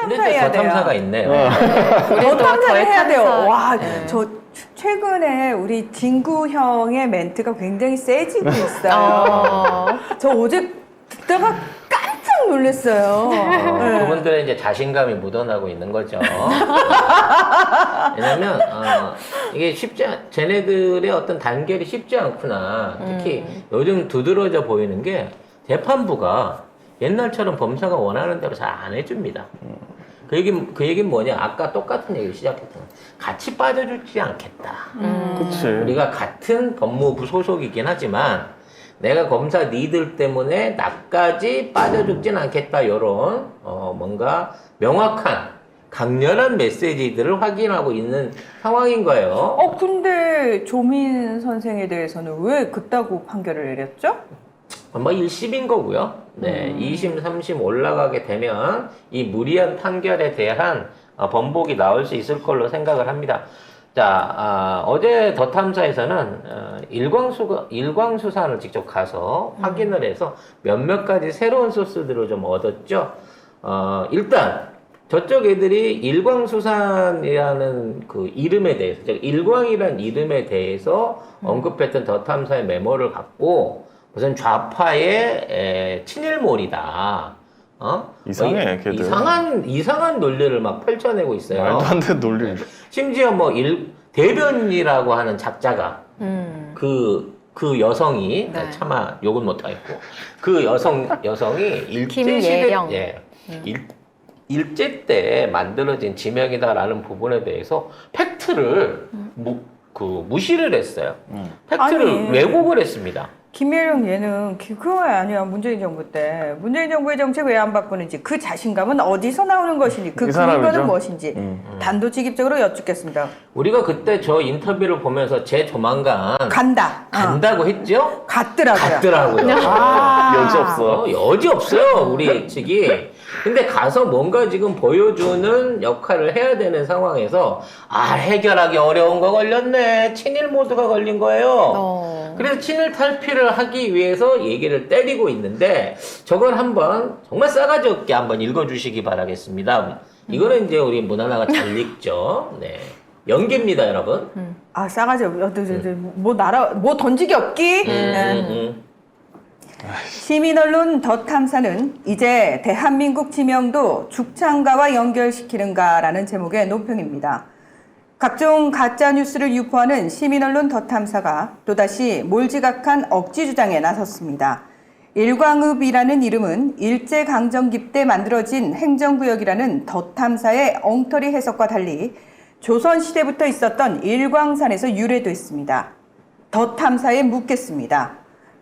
탐사 해야 돼요. 더 탐사가 있네요. 더 탐사를 해야 돼요. 탐사. 와, 네. 저 최근에 우리 진구 형의 멘트가 굉장히 세지고 있어요. 저 어제 듣다가 깜짝 놀랐어요. 네. 그분들은 이제 자신감이 묻어나고 있는 거죠. 왜냐면 이게 쟤네들의 어떤 단결이 쉽지 않구나. 특히 요즘 두드러져 보이는 게 재판부가 옛날처럼 범사가 원하는 대로 잘 안 해줍니다. 그 얘기는 뭐냐? 아까 똑같은 얘기를 시작했잖아. 같이 빠져주지 않겠다. 그치. 우리가 같은 법무부 소속이긴 하지만 내가 검사 니들 때문에 나까지 빠져죽진 않겠다. 요런 뭔가 명확한 강렬한 메시지들을 확인하고 있는 상황인 거예요. 근데 조민 선생에 대해서는 왜 그따구 판결을 내렸죠? 뭐 1심인 거고요. 네, 2심, 3심 올라가게 되면 이 무리한 판결에 대한 번복이 나올 수 있을 걸로 생각을 합니다. 자, 어제 더 탐사에서는 일광수산을 직접 가서 확인을 해서 몇몇 가지 새로운 소스들을 좀 얻었죠. 일단 저쪽 애들이 일광수산이라는 그 이름에 대해서, 즉 일광이라는 이름에 대해서 언급했던 더 탐사의 메모를 갖고 무슨 좌파의 친일몰이다. 이상해, 걔들. 이상한 논리를 막 펼쳐내고 있어요. 말도 안 되는 논리. 심지어 뭐 대변이라고 하는 작자가 그 여성이 네. 차마 욕은 못하겠고 그 여성이 일제 시대 김예령. 일제 때 만들어진 지명이다라는 부분에 대해서 팩트를 무시를 했어요. 팩트를 아니. 왜곡을 했습니다. 김예령 얘는 그거 아니야. 문재인 정부 때 문재인 정부의 정책 왜 안 바꾸는지 그 자신감은 어디서 나오는 것인지 그 이 사람이죠? 근거는 무엇인지 단도직입적으로 여쭙겠습니다. 우리가 그때 저 인터뷰를 보면서 조만간 간다고 했죠? 갔더라고요. 여지 없어. 여지 없어요, 우리 측이. 근데 가서 뭔가 지금 보여주는 역할을 해야 되는 상황에서 해결하기 어려운 거 걸렸네. 친일 모드가 걸린 거예요. 그래서 친일 탈피를 하기 위해서 얘기를 때리고 있는데 저걸 한번 정말 싸가지 없게 한번 읽어주시기 바라겠습니다. 이거는 이제 우리 문하나가 잘 읽죠. 네. 연기입니다, 여러분. 싸가지 없. 뭐 던지기 없기. 시민언론 더 탐사는 이제 대한민국 지명도 죽창가와 연결시키는가라는 제목의 논평입니다. 각종 가짜뉴스를 유포하는 시민언론 더 탐사가 또다시 몰지각한 억지 주장에 나섰습니다. 일광읍이라는 이름은 일제강점기 때 만들어진 행정구역이라는 더 탐사의 엉터리 해석과 달리 조선시대부터 있었던 일광산에서 유래됐습니다. 더 탐사에 묻겠습니다.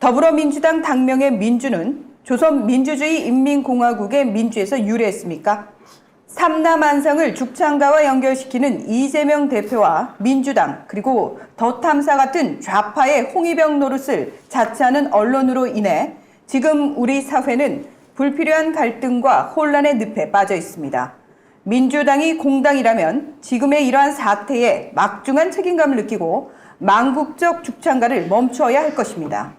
더불어민주당 당명의 민주는 조선민주주의인민공화국의 민주에서 유래했습니까? 삼남한성을 죽창가와 연결시키는 이재명 대표와 민주당 그리고 더 탐사 같은 좌파의 홍위병 노릇을 자처하는 언론으로 인해 지금 우리 사회는 불필요한 갈등과 혼란의 늪에 빠져 있습니다. 민주당이 공당이라면 지금의 이러한 사태에 막중한 책임감을 느끼고 망국적 죽창가를 멈춰야 할 것입니다.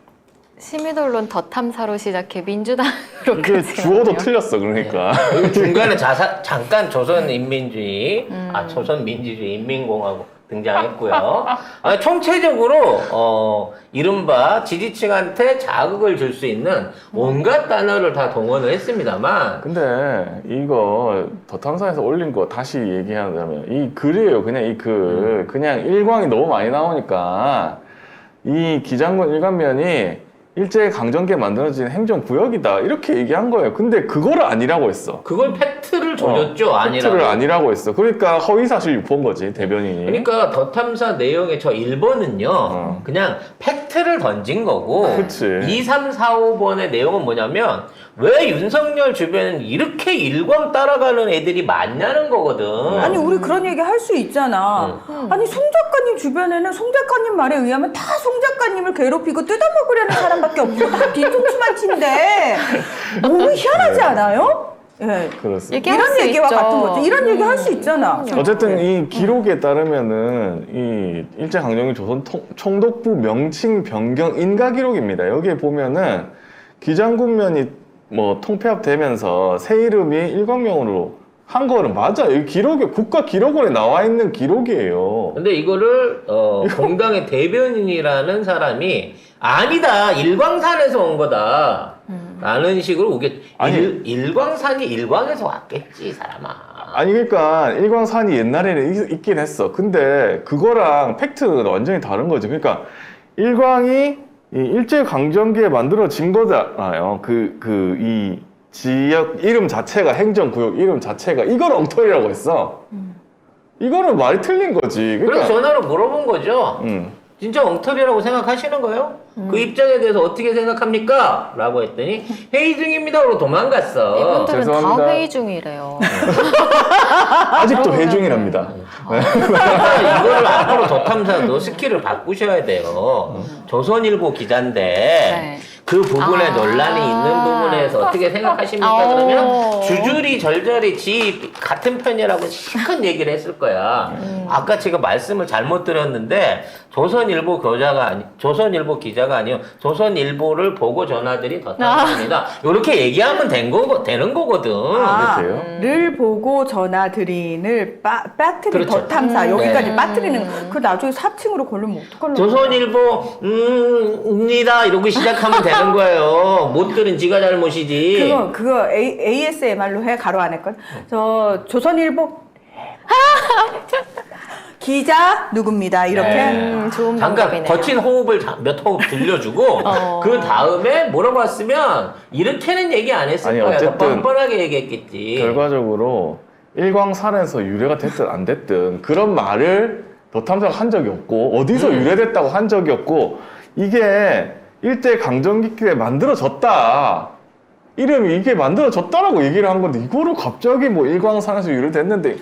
시민언론 더 탐사로 시작해 민주당으로 이게 주어도 틀렸어, 그러니까. 그리고 중간에 잠깐 조선인민주의, 조선민주주의 인민공화국 등장했고요. 총체적으로 이른바 지지층한테 자극을 줄 수 있는 온갖 단어를 다 동원을 했습니다만 근데 이거 더 탐사에서 올린 거 다시 얘기하자면 이 글이에요. 그냥 이 글. 그냥 일광이 너무 많이 나오니까 이 기장군 일관면이 일제강점기에 만들어진 행정구역이다 이렇게 얘기한 거예요. 근데 그거를 아니라고 했어. 그걸 팩트를 줘줬죠. 아니라고. 팩트를 아니라고 했어. 그러니까 허위사실 유포인 거지, 대변인이. 그러니까 더 탐사 내용의 저 1번은요 그냥 팩트를 던진 거고 그치. 2, 3, 4, 5번의 내용은 뭐냐면 왜 윤석열 주변은 이렇게 일광 따라가는 애들이 많냐는 거거든. 아니 우리 그런 얘기 할 수 있잖아. 아니 송 작가님 주변에는 송 작가님 말에 의하면 다 송 작가님을 괴롭히고 뜯어먹으려는 사람밖에 없고 다 뒤통수만 친데 너무 희한하지 않아요? 예. 그렇습니다. 이런 얘기와 있죠. 같은 거죠. 이런 얘기 할 수 있잖아. 어쨌든 이 기록에 따르면은 이 일제강점기 조선 총독부 명칭 변경 인가 기록입니다. 여기에 보면은 기장군면이 뭐 통폐합되면서 새 이름이 일광명으로 한 거는 맞아. 이 기록에 국가기록원에 나와 있는 기록이에요. 근데 이거를 공당의 대변인이라는 사람이 아니다, 일광산에서 온 거다 라는 식으로 우겨. 아니. 일광산이 일광에서 왔겠지, 이 사람아. 아니 그러니까 일광산이 옛날에는 있긴 했어. 근데 그거랑 팩트는 완전히 다른 거지. 그러니까 일광이 이 일제강점기에 만들어진 거잖아요. 이 지역 이름 자체가, 행정구역 이름 자체가 이걸 엉터리라고 했어. 이거는 말이 틀린 거지. 그래서 전화로 물어본 거죠. 음. 진짜 엉터리라고 생각하시는 거예요? 그 입장에 대해서 어떻게 생각합니까? 라고 했더니 회의 중입니다. 하고 도망갔어. 이분들은 죄송합니다. 다 회의 중이래요. 아직도 회중이랍니다. 그러니까 이거를 앞으로 더탐사도 스킬을 바꾸셔야 돼요. 조선일보 기자인데 네. 그 부분에 논란이 있는 부분에서 어떻게 생각하십니까? 그러면 주줄이 절절히 지 같은 편이라고 실컷 얘기를 했을 거야. 아까 제가 말씀을 잘못 드렸는데 조선일보 기자가 아니요, 조선일보를 보고 전화드린 더탐사입니다. 이렇게 얘기하면 되는 거거든. 돼요? 를 보고 전화드린을 빠뜨린 그렇죠. 더탐사 여기까지 네. 빠뜨리는 그 나중에 사칭으로 걸리면 어떡하려고. 조선일보입니다 이러고 시작하면 되는 거예요. 못 들은 지가 잘못이지. 그거 ASMR로 해, 가로 안 했건. 저 조선일보 기자 누굽니다 이렇게. 네. 좋은 잠깐 방법이네요. 거친 호흡을 몇 호흡 들려주고 그 다음에 물어봤으면 이렇게는 얘기 안 했을 아니, 거야. 더 어쨌든 뻔뻔하게 얘기했겠지. 결과적으로 일광산에서 유래가 됐든 안 됐든 그런 말을 더탐사가 한 적이 없고 어디서 유래됐다고 한 적이 없고 이게 일제 강점기 때 만들어졌다. 이름이 이게 만들어졌다라고 얘기를 한 건데 이거를 갑자기 뭐 일광산에서 유래됐는데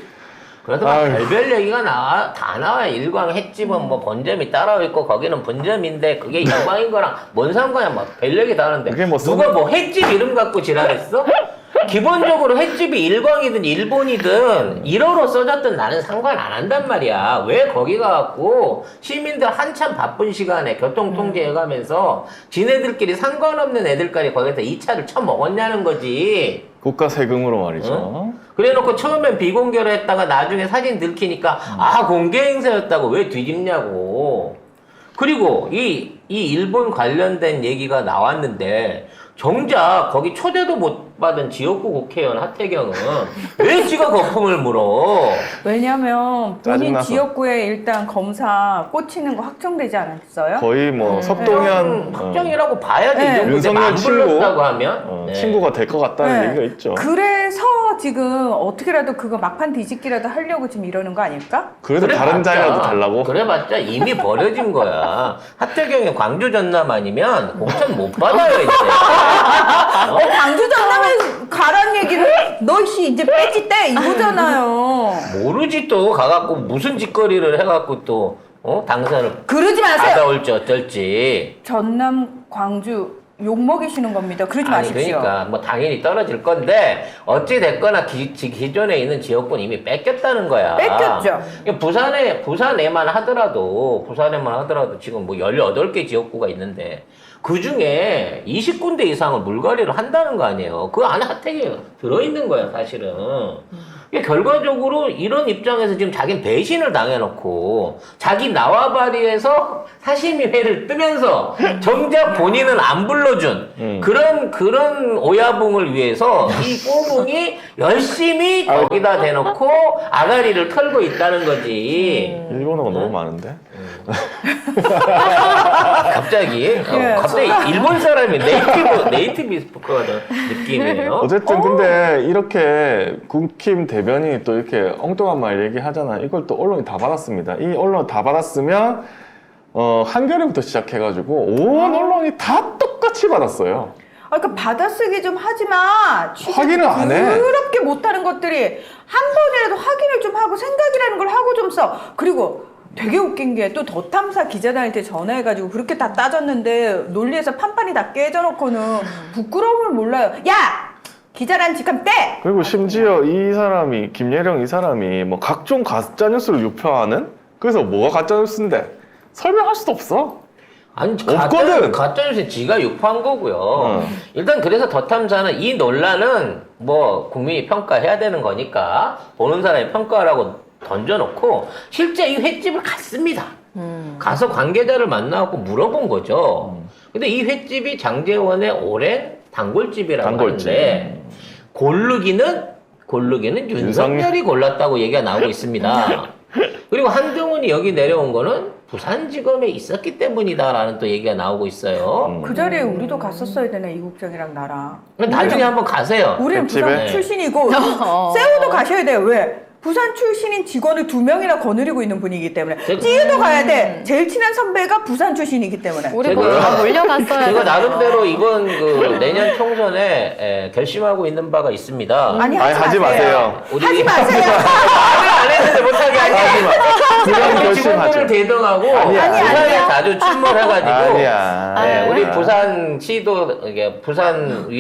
그래도 막 별별 얘기가 다 나와. 일광 횟집은 뭐 본점이 따로 있고 거기는 분점인데 그게 일광인 거랑 뭔 상관이야. 막 별 얘기 다 하는데 그게 뭐 누가 뭐 횟집 이름 갖고 지랄했어? 기본적으로 횟집이 일광이든 일본이든 1어로 써졌든 나는 상관 안 한단 말이야. 왜 거기 가갖고 시민들 한참 바쁜 시간에 교통통제해가면서 지네들끼리 상관없는 애들까지 거기서 2차를 쳐먹었냐는 거지. 국가 세금으로 말이죠. 어? 그래놓고 처음엔 비공개로 했다가 나중에 사진 들키니까 아 공개 행사였다고 왜 뒤집냐고. 그리고 이 일본 관련된 얘기가 나왔는데 정작 거기 초대도 못 받은 지역구 국회의원 하태경은 왜 지가 거품을 물어? 왜냐면 본인 짜증나서. 지역구에 일단 검사 꽂히는 거 확정되지 않았어요? 거의 뭐 석동현 확정이라고 봐야지. 네. 이 정도 윤석열 안 친구. 불렀다고 하면 네. 친구가 될 것 같다는 네. 얘기가 있죠. 그래서 지금 어떻게라도 그거 막판 뒤집기라도 하려고 지금 이러는 거 아닐까? 그래도 다른 그래봤자, 자리라도 달라고? 그래봤자 이미 버려진 거야. 하태경이 광주 전남 아니면 공천 못 받아요 이제. 광주 전남에 가란 얘기를 너씨 이제 빼지 떼 이거잖아요. 모르지 또 가갖고 무슨 짓거리를 해갖고 또 당선을 그러지 마세요. 받아올지 어쩔지. 전남 광주 욕 먹이시는 겁니다. 그러지 아니 마십시오. 그러니까 뭐 당연히 떨어질 건데 어찌 됐거나 기존에 있는 지역군 이미 뺏겼다는 거야. 뺏겼죠. 부산에만 하더라도 지금 뭐 18개 지역구가 있는데 그 중에 20군데 이상을 물갈이를 한다는 거 아니에요. 그 안에 하태경이 들어있는 거야 사실은. 결과적으로 이런 입장에서 지금 자기는 배신을 당해놓고 자기 나와바리에서 사시미 회를 뜨면서 정작 본인은 안 불러준 그런 오야붕을 위해서 이 꼬붕이 열심히 거기다 대놓고 아가리를 털고 있다는 거지. 일본어가 너무 많은데? 갑자기 일본 사람이 네이티브 스피커가 된 느낌이에요. 어쨌든 근데 이렇게 국힘 대변인이 또 이렇게 엉뚱한 말 얘기하잖아. 이걸 또 언론이 다 받았습니다. 이 언론 다 받았으면 한겨레부터 시작해가지고 온 언론이 다 똑같이 받았어요. 그러니까 받아쓰기 좀 하지 마. 확인을 안 해. 그렇게 못하는 것들이 한 번이라도 확인을 좀 하고 생각이라는 걸 하고 좀 써. 그리고 되게 웃긴 게 또 더탐사 기자단한테 전화해가지고 그렇게 다 따졌는데 논리에서 판판이 다 깨져놓고는 부끄러움을 몰라요. 야! 기자단 직함 떼! 그리고 심지어 이 사람이 김예령 이 사람이 뭐 각종 가짜 뉴스를 유포하는 그래서 뭐가 가짜 뉴스인데 설명할 수도 없어. 아니 없거든. 가짜뉴스 지가 유포한 거고요. 일단 그래서 더 탐사는 이 논란은 뭐 국민이 평가해야 되는 거니까 보는 사람이 평가하라고 던져놓고 실제 이 횟집을 갔습니다. 가서 관계자를 만나고 물어본 거죠. 근데 이 횟집이 장제원의 오랜 단골집이라고 단골집. 하는데 고르기는 윤석열이 골랐다고 얘기가 나오고 있습니다. 그리고 한동훈이 여기 내려온 거는 부산지검에 있었기 때문이다라는 또 얘기가 나오고 있어요. 그 자리에 우리도 갔었어야 되나 이국장이랑 나랑. 나중에 한번 가세요. 우리는 횟집에? 부산 출신이고 세우도 가셔야 돼요. 왜? 부산 출신인 직원을 2명이나 거느리고 있는 분이기 때문에 찌우도 가야 돼. 제일 친한 선배가 부산 출신이기 때문에. 우리 제가- 모두 다 몰려갔어야 제가 돼요. 나름대로 이번 그 내년 총선에 결심하고 있는 바가 있습니다. 아니 하지 마세요. 하지 마세요. 말을 안 했는데 못하게 하지 마. 그런 직원들을 결심하죠. 대동하고 아니야. 부산에 아니야. 자주 출몰해가지고 아니야. 네, 우리 부산시도 이게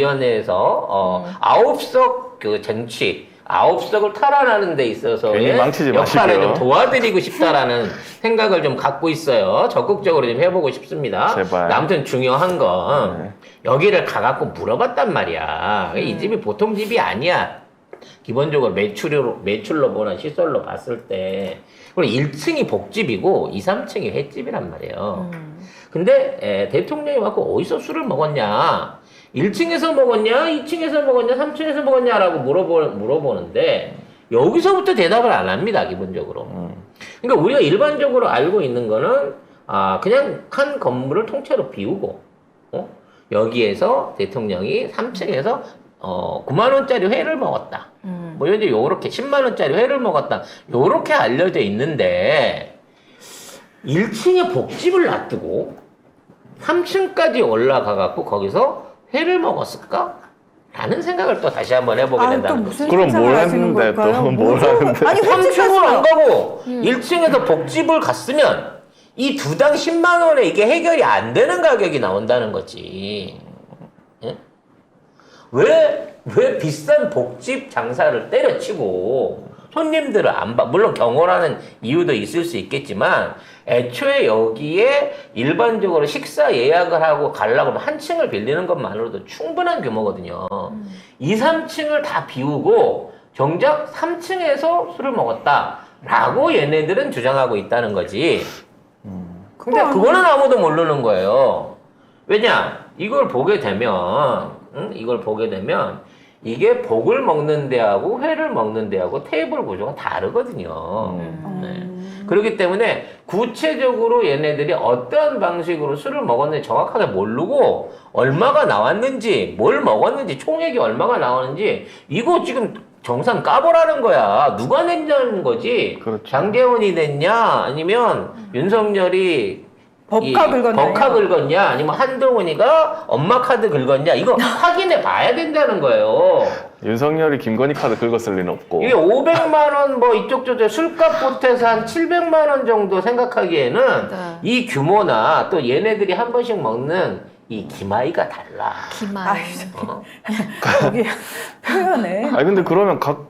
부산위원회에서 9석 그 쟁취 9석을 탈환하는 데 있어서의 괜히 망치지 역할을 마시고요. 좀 도와드리고 싶다라는 생각을 좀 갖고 있어요. 적극적으로 좀 해보고 싶습니다. 제발. 아무튼 중요한 건 네. 여기를 가갖고 물어봤단 말이야. 이 집이 보통 집이 아니야. 기본적으로 매출로 보나 시설로 봤을 때. 그리고 1층이 복집이고 2, 3층이 횟집이란 말이에요. 근데 대통령이 와서 어디서 술을 먹었냐? 1층에서 먹었냐? 2층에서 먹었냐? 3층에서 먹었냐라고 물어보는데 여기서부터 대답을 안 합니다. 기본적으로. 그러니까 우리가 일반적으로 알고 있는 거는 그냥 한 건물을 통째로 비우고 여기에서 대통령이 3층에서 9만 원짜리 회를 먹었다. 뭐 현재 요렇게 10만 원짜리 회를 먹었다. 요렇게 알려져 있는데 1층에 복집을 놔두고 3층까지 올라가 갖고 거기서 회를 먹었을까? 라는 생각을 또 다시 한번 해보게 또 된다는 무슨 그럼 뭘 상상을 하시는 했는데 걸까요? 또 뭘 하는데? 아니 횟집 3층을 안 갔어요. 가고 1층에서 복집을 갔으면 이 두당 10만 원에 이게 해결이 안 되는 가격이 나온다는 거지. 예? 왜 비싼 복집 장사를 때려치고 손님들을 안 봐. 물론 경호라는 이유도 있을 수 있겠지만 애초에 여기에 일반적으로 식사 예약을 하고 가려고 하면 한 층을 빌리는 것만으로도 충분한 규모거든요. 2, 3층을 다 비우고 정작 3층에서 술을 먹었다라고 얘네들은 주장하고 있다는 거지. 근데 그거는 아무도 모르는 거예요. 왜냐? 이걸 보게 되면 이게 복을 먹는 데하고 회를 먹는 데하고 테이블 구조가 다르거든요. 네. 그렇기 때문에 구체적으로 얘네들이 어떠한 방식으로 술을 먹었는지 정확하게 모르고 얼마가 나왔는지 뭘 먹었는지 총액이 얼마가 나왔는지 이거 지금 정산 까보라는 거야. 누가 냈냐는 거지. 그렇죠. 장제원이 냈냐 아니면 윤석열이 법카 긁었냐? 법카 긁었냐 아니면 한동훈이가 엄마 카드 긁었냐 이거 확인해 봐야 된다는 거예요. 윤석열이 김건희 카드 긁었을 리는 없고. 이게 500만 원 뭐 이쪽 저쪽 술값 보태서 한 700만 원 정도 생각하기에는 네. 이 규모나 또 얘네들이 한 번씩 먹는 이 기마이가 달라. 기만. 아이, 거기 표현에 아니 근데 그러면 각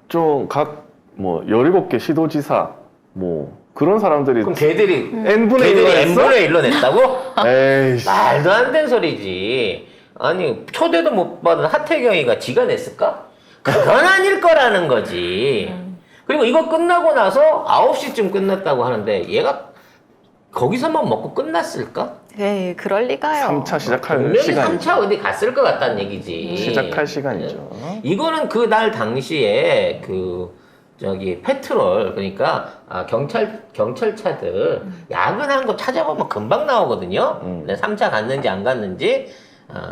17개 시도지사 뭐 그런 사람들이 그럼 걔들이 N분의 1로 했어? N분의 1로 냈다고? 에이씨. 말도 안 되는 소리지. 아니 초대도 못 받은 하태경이가 지가 냈을까? 그건 아닐 거라는 거지. 그리고 이거 끝나고 나서 9시쯤 끝났다고 하는데 얘가 거기서만 먹고 끝났을까? 네, 그럴 리가요. 3차 시작할 분명히 시간. 3차 어디 갔을 것 같다는 얘기지. 시작할 시간이죠. 이거는 그날 당시에 페트롤 그러니까 경찰차들 야근한 거 찾아보면 금방 나오거든요. 내 3차 갔는지 안 갔는지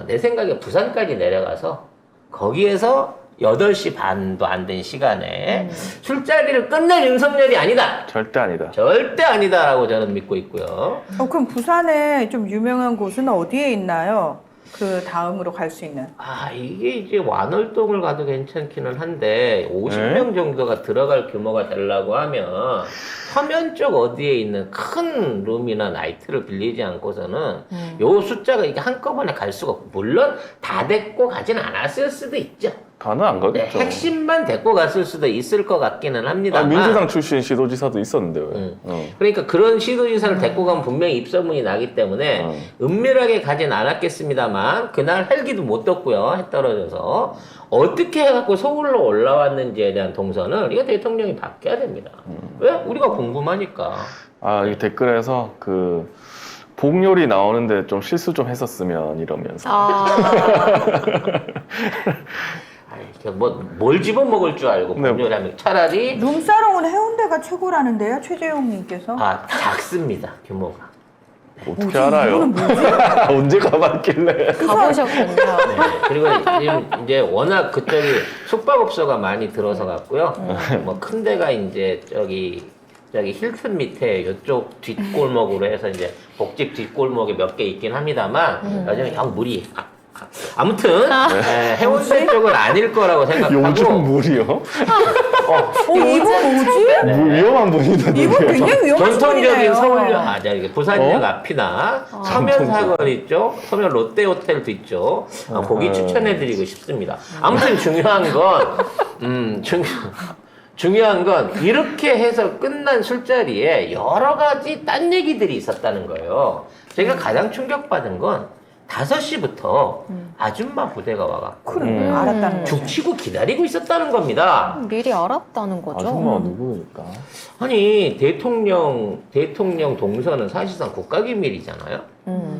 내 생각에 부산까지 내려가서 거기에서 8시 반도 안 된 시간에 술자리를 끝낼 윤석열이 아니다. 절대 아니다. 절대 아니다라고 저는 믿고 있고요. 그럼 부산에 좀 유명한 곳은 어디에 있나요? 그 다음으로 갈 수 있는. 이게 이제 완월동을 가도 괜찮기는 한데 50명 정도가 들어갈 규모가 되려고 하면 서면 쪽 어디에 있는 큰 룸이나 나이트를 빌리지 않고서는 요 숫자가 이게 한꺼번에 갈 수가 없고 물론 다 됐고 가진 않았을 수도 있죠. 다는 안 네, 가겠죠. 핵심만 데리고 갔을 수도 있을 것 같기는 합니다만. 민주당 출신 시도지사도 있었는데 왜? 그러니까 그런 시도지사를 데리고 가면 분명히 입소문이 나기 때문에 은밀하게 가진 않았겠습니다만 그날 헬기도 못 떴고요. 해 떨어져서 어떻게 해갖고 서울로 올라왔는지에 대한 동선을 이거 대통령이 바뀌어야 됩니다. 왜? 우리가 궁금하니까. 아, 이 댓글에서 그 복요리 나오는데 좀 실수 좀 했었으면 이러면서. 뭘 집어먹을 줄 알고 네. 분열하면 차라리 룸사롱은 해운대가 최고라는데요, 최재용님께서. 작습니다 규모가. 어떻게 알아요? 언제 가봤길래? 가보셨군요. 네. 그리고 지금 이제 워낙 그쪽이 숙박업소가 많이 들어서 갔고요. 뭐 큰 데가 이제 저기 힐튼 밑에 이쪽 뒷골목으로 해서 이제 복집 뒷골목에 몇 개 있긴 합니다만 요즘 영 무리. 아무튼 해운대 쪽은 아닐 거라고 생각하고. 요즘 물이요? 이분 뭐지? 위험한 분이다. 이분 굉장히 위험한 전통적인 분이네요. 서울역, 이게 부산역 앞이나 서면 사거리 있죠? 서면 롯데호텔도 있죠? 거기 추천해드리고 싶습니다. 아무튼 중요한 건 이렇게 해서 끝난 술자리에 여러 가지 딴 얘기들이 있었다는 거예요. 제가 가장 충격받은 건 5시부터 아줌마 부대가 와갖고 알았다는 거죠. 죽치고 기다리고 있었다는 겁니다. 미리 알았다는 거죠. 아줌마 누구일까? 아니 대통령 동선은 사실상 국가기밀이잖아요.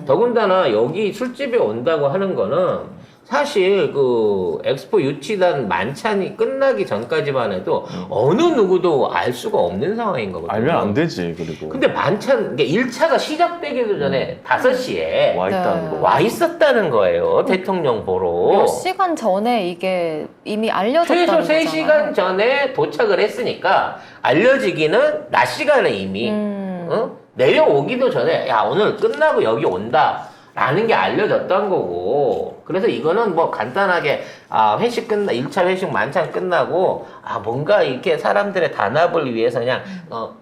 더군다나 여기 술집에 온다고 하는 거는 사실 그 엑스포 유치단 만찬이 끝나기 전까지만 해도 어느 누구도 알 수가 없는 상황인 거거든요. 알면 안 되지, 그리고. 근데 만찬, 그러니까 1차가 시작되기도 전에 5시에 와 있다는 네. 거. 와 있었다는 거예요. 대통령 보러. 몇 시간 전에 이게 이미 알려졌다는 최소 거잖아요. 3시간 전에 도착을 했으니까 알려지기는 낮 시간에 이미 내려오기도 전에 야 오늘 끝나고 여기 온다 라는 게 알려졌던 거고 그래서 이거는 뭐 간단하게 회식 1차 회식 만찬 끝나고 뭔가 이렇게 사람들의 단합을 위해서 그냥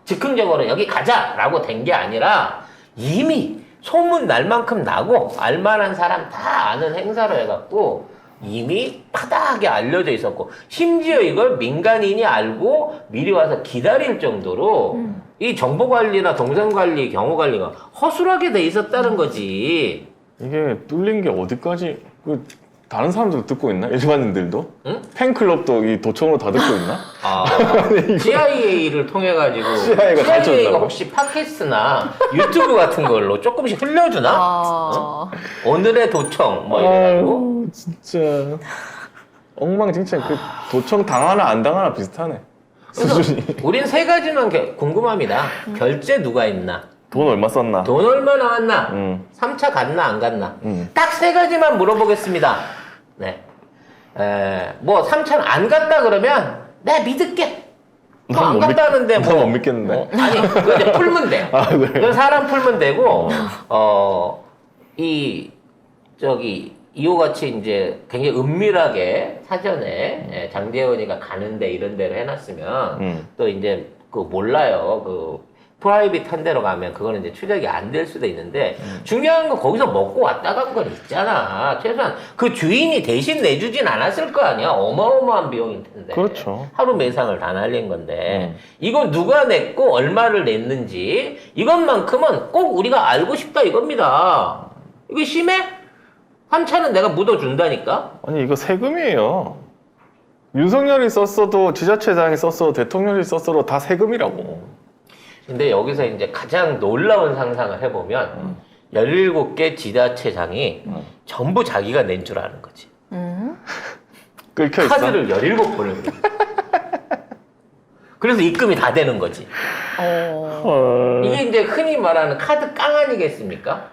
즉흥적으로 여기 가자 라고 된 게 아니라 이미 소문 날 만큼 나고 알만한 사람 다 아는 행사로 해갖고 이미 파다하게 알려져 있었고 심지어 이걸 민간인이 알고 미리 와서 기다릴 정도로 이 정보관리나 동선관리, 경호관리가 허술하게 돼 있었다는 거지. 이게 뚫린 게 어디까지, 다른 사람들도 듣고 있나? 일반인들도? 응? 팬클럽도 이 도청으로 다 듣고 있나? CIA를 통해가지고 CIA가 가르쳐준다고? 혹시 팟캐스트나 유튜브 같은 걸로 조금씩 흘려주나? 오늘의 도청 뭐 이래가지고 진짜 엉망진창. 그 도청 당하나 안 당하나 비슷하네. 수준이. 우린 3가지만 궁금합니다. 결제 누가 했나? 돈 얼마 썼나? 돈 얼마 나왔나? 응. 3차 갔나 안 갔나? 응. 딱 3가지만 물어보겠습니다. 네. 뭐 3차는 안 갔다 그러면 내가 믿을게. 난 안 못 갔다는데 난 못 믿겠는데. 아니 그거 이제 풀면 돼. 그래. 그건 사람 풀면 되고 이와 같이 이제 굉장히 은밀하게 사전에 장재원이가 가는데 이런 데로 해놨으면 또 이제 몰라요. 프라이빗한 데로 가면 그거는 이제 추적이 안 될 수도 있는데 중요한 건 거기서 먹고 왔다 간 건 있잖아. 최소한 그 주인이 대신 내주진 않았을 거 아니야. 어마어마한 비용일 텐데. 그렇죠. 하루 매상을 다 날린 건데 이거 누가 냈고 얼마를 냈는지 이것만큼은 꼭 우리가 알고 싶다 이겁니다. 이거 심해? 3차는 내가 묻어준다니까? 아니 이거 세금이에요. 윤석열이 썼어도 지자체장이 썼어도 대통령이 썼어도 다 세금이라고. 근데 여기서 이제 가장 놀라운 상상을 해보면 17개 지자체장이 전부 자기가 낸 줄 아는 거지. 끓여 있어. 카드를 17번을 그래서 입금이 다 되는 거지. 이게 이제 흔히 말하는 카드 깡 아니겠습니까?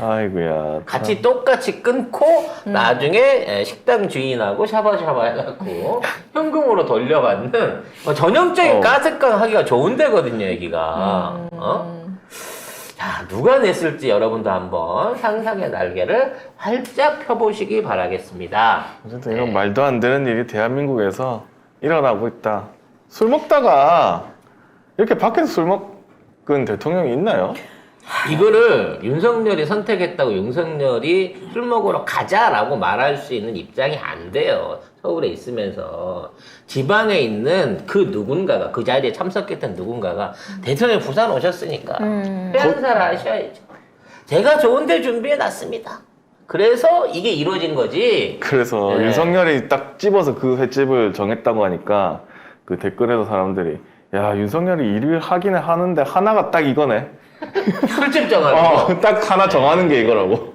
아이고야. 같이 똑같이 끊고 나중에 식당 주인하고 샤바샤바 해갖고 현금으로 돌려받는 전형적인 가스깡 하기가 좋은 데거든요 여기가. 자 누가 냈을지 여러분도 한번 상상의 날개를 활짝 펴보시기 바라겠습니다. 어쨌든 이런 말도 안 되는 일이 대한민국에서 일어나고 있다. 술 먹다가 이렇게 밖에서 술 먹은 대통령이 있나요? 이거를 윤석열이 선택했다고 윤석열이 술 먹으러 가자라고 말할 수 있는 입장이 안 돼요. 서울에 있으면서 지방에 있는 그 누군가가 그 자리에 참석했던 누군가가 대통령 부산 오셨으니까 회한사를 하셔야죠. 제가 좋은데 준비해 놨습니다. 그래서 이게 이루어진 거지. 그래서 네. 윤석열이 딱 집어서 그 횟집을 정했다고 하니까 그 댓글에서 사람들이 야 윤석열이 일을 하기는 하는데 하나가 딱 이거네. 술집 정하고. 딱 하나 정하는 게 이거라고.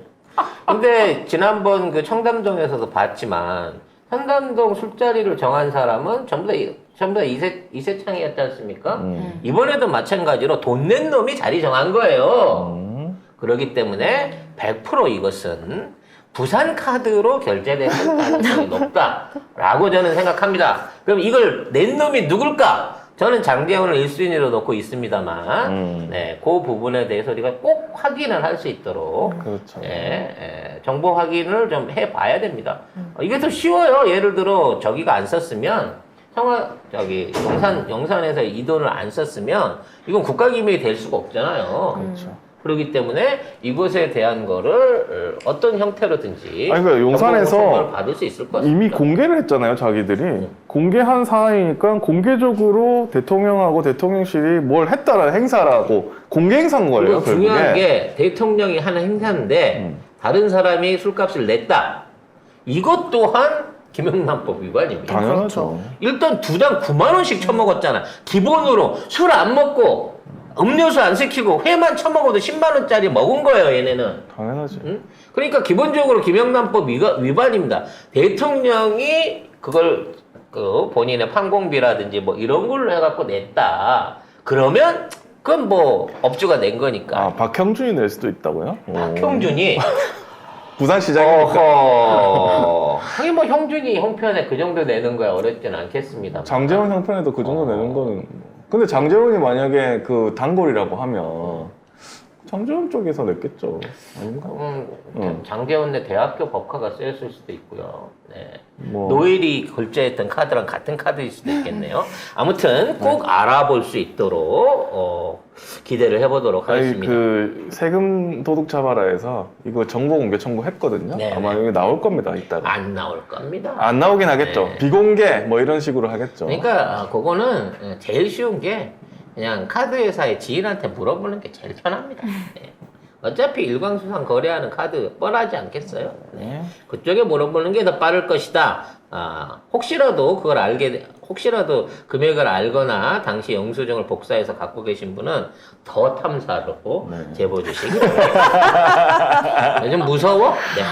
근데 지난번 그 청담동에서도 봤지만 청담동 술자리를 정한 사람은 전부 다 이세창이었지 않습니까? 이번에도 마찬가지로 돈 낸 놈이 자리 정한 거예요. 그렇기 때문에 100% 이것은 부산 카드로 결제될 가능성이 높다라고 저는 생각합니다. 그럼 이걸 낸 놈이 누굴까? 저는 장제원을 1순위로 놓고 있습니다만, 네, 그 부분에 대해서 우리가 꼭 확인을 할 수 있도록, 그렇죠. 정보 확인을 좀 해봐야 됩니다. 이게 더 쉬워요. 예를 들어 저기가 안 썼으면 용산에서 이 돈을 안 썼으면 이건 국가기밀이 될 수가 없잖아요. 그렇죠. 그렇기 때문에 이것에 대한 거를 어떤 형태로든지 아니, 그러니까 용산에서 정보 공개를 받을 수 있을 것 같습니다. 이미 공개를 했잖아요, 자기들이. 공개한 사안이니까 공개적으로 대통령하고 대통령실이 뭘 했다라는 행사라고 공개 행사인 거예요, 그리고 중요한 결국에. 게 대통령이 하는 행사인데 다른 사람이 술값을 냈다. 이것 또한 김영란법 위반입니다. 당연하죠. 일단 두 당 9만 원씩 처먹었잖아. 기본으로 술 안 먹고 음료수 안 시키고 회만 처먹어도 10만 원짜리 먹은 거예요, 얘네는. 당연하지. 응? 그러니까 기본적으로 김영란법 위반입니다. 대통령이 그걸 그 본인의 판공비라든지 뭐 이런 걸로 해갖고 냈다. 그러면 그건 뭐 업주가 낸 거니까. 아, 박형준이 낼 수도 있다고요? 박형준이 부산시장이니까. 어허. 하긴 뭐 형준이 형편에 그 정도 내는 거야 어렵진 않겠습니다. 장재원 형편에도 그 정도 내는 거는. 근데 장재원이 만약에 그 단골이라고 하면 장재원 쪽에서 냈겠죠. 아닌가? 장재원네 대학교 법카가 쓰였을 수도 있고요. 네. 뭐. 노엘이 결제했던 카드랑 같은 카드일 수도 있겠네요. 아무튼 꼭 알아볼 수 있도록 기대를 해보도록 아니, 하겠습니다. 그 세금 도둑 잡아라에서 이거 정보 공개 청구했거든요. 네. 아마 여기 나올 겁니다. 이따가. 안 나올 겁니다. 안 나오긴 하겠죠. 네. 비공개 뭐 이런 식으로 하겠죠. 그러니까 그거는 제일 쉬운 게 그냥 카드 회사의 지인한테 물어보는 게 제일 편합니다. 네. 어차피 일광수상 거래하는 카드 뻔하지 않겠어요? 네. 그쪽에 물어보는 게 더 빠를 것이다. 혹시라도 혹시라도 금액을 알거나 당시 영수증을 복사해서 갖고 계신 분은 더 탐사로 제보 주시기 바랍니다. 요즘 무서워? 네.